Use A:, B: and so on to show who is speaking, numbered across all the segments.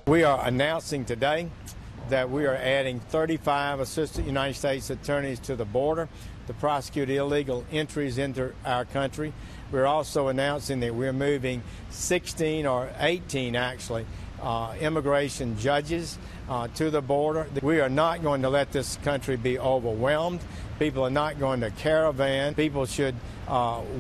A: We are announcing today that we are adding 35 assistant United States attorneys to the border to prosecute illegal entries into our country. We're also announcing that we're moving 16 or 18, actually, immigration judges to the border. We are not going to let this country be overwhelmed. People are not going to caravan. People should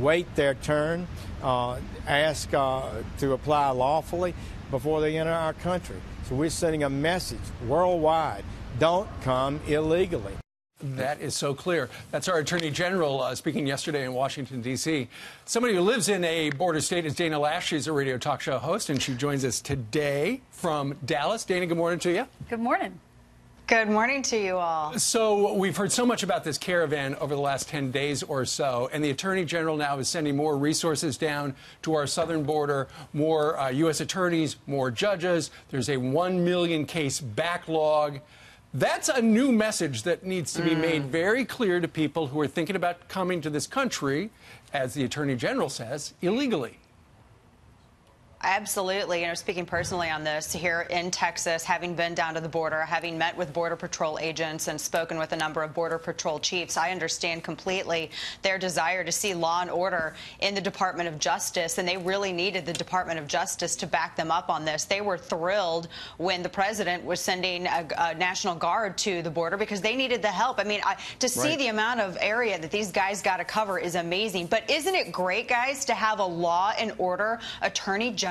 A: wait their turn, ask to apply lawfully before they enter our country. So we're sending a message worldwide: don't come illegally.
B: That is so clear. That's our Attorney General speaking yesterday in Washington, D.C. Somebody who lives in a border state is Dana Loesch. She's a radio talk show host, and she joins us today from Dallas. Dana, good morning to you.
C: Good morning.
D: Good morning to you all.
B: So we've heard so much about this caravan over the last 10 days or so, and the Attorney General now is sending more resources down to our southern border, more U.S. attorneys, more judges. There's a 1 million case backlog. That's a new message that needs to be made very clear to people who are thinking about coming to this country, as the Attorney General says, illegally.
D: Absolutely. Speaking personally on this, here in Texas, having been down to the border, having met with Border Patrol agents and spoken with a number of Border Patrol chiefs, I understand completely their desire to see law and order in the Department of Justice, and they really needed the Department of Justice to back them up on this. They were thrilled when the president was sending a National Guard to the border because they needed the help. I mean, to see the amount of area that these guys got to cover is amazing. But isn't it great, guys, to have a law and order Attorney General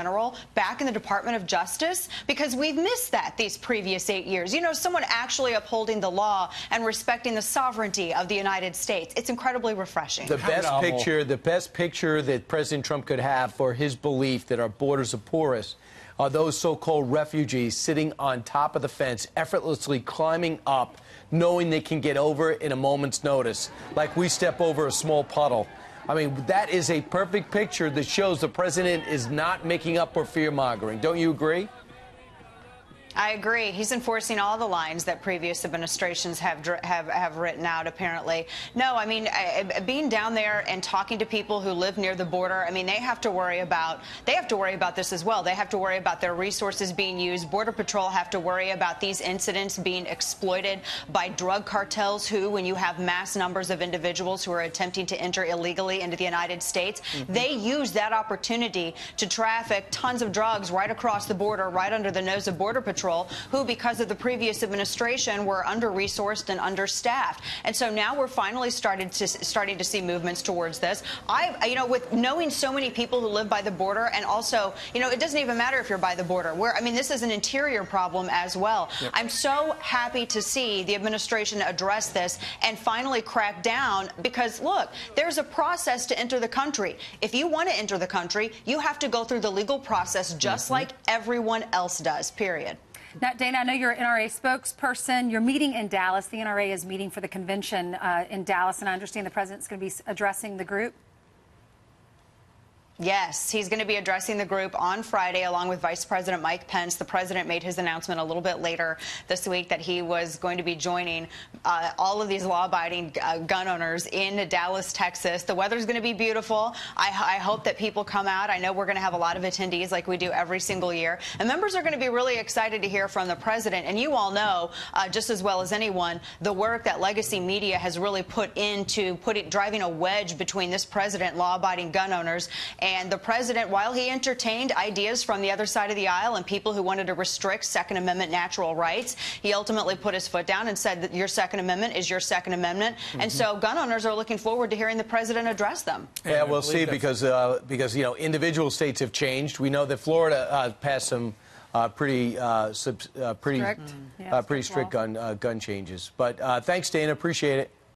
D: back in the Department of Justice? Because we've missed that these previous 8 years. Someone actually upholding the law and respecting the sovereignty of the United States. It's incredibly refreshing.
E: The best picture that President Trump could have for his belief that our borders are porous are those so-called refugees sitting on top of the fence, effortlessly climbing up, knowing they can get over it in a moment's notice, like we step over a small puddle. I mean, that is a perfect picture that shows the president is not making up for fear-mongering. Don't you agree?
D: I agree. He's enforcing all the lines that previous administrations have written out, apparently. No, I mean, being down there and talking to people who live near the border, I mean, they have to worry about this as well. They have to worry about their resources being used. Border Patrol have to worry about these incidents being exploited by drug cartels who, when you have mass numbers of individuals who are attempting to enter illegally into the United States, they use that opportunity to traffic tons of drugs right across the border, right under the nose of Border Patrol, who, because of the previous administration, were under-resourced and understaffed. And so now we're finally starting to see movements towards this. With knowing so many people who live by the border, and also, it doesn't even matter if you're by the border. This is an interior problem as well. Yep. I'm so happy to see the administration address this and finally crack down because, look, there's a process to enter the country. If you want to enter the country, you have to go through the legal process just like everyone else does, period.
C: Now, Dana, I know you're an NRA spokesperson. You're meeting in Dallas. The NRA is meeting for the convention in Dallas, and I understand the president's going to be addressing the group.
D: Yes, he's going to be addressing the group on Friday along with Vice President Mike Pence. The president made his announcement a little bit later this week that he was going to be joining all of these law-abiding gun owners in Dallas, Texas. The weather's going to be beautiful. I hope that people come out. I know we're going to have a lot of attendees like we do every single year. And members are going to be really excited to hear from the president. And you all know, just as well as anyone, the work that legacy media has really put into driving a wedge between this president and law-abiding gun owners. And the president, while he entertained ideas from the other side of the aisle and people who wanted to restrict Second Amendment natural rights, he ultimately put his foot down and said that your Second Amendment is your Second Amendment. And so gun owners are looking forward to hearing the president address them.
E: Yeah, we'll see because individual states have changed. We know that Florida passed some pretty strict gun changes. But thanks, Dana. Appreciate it.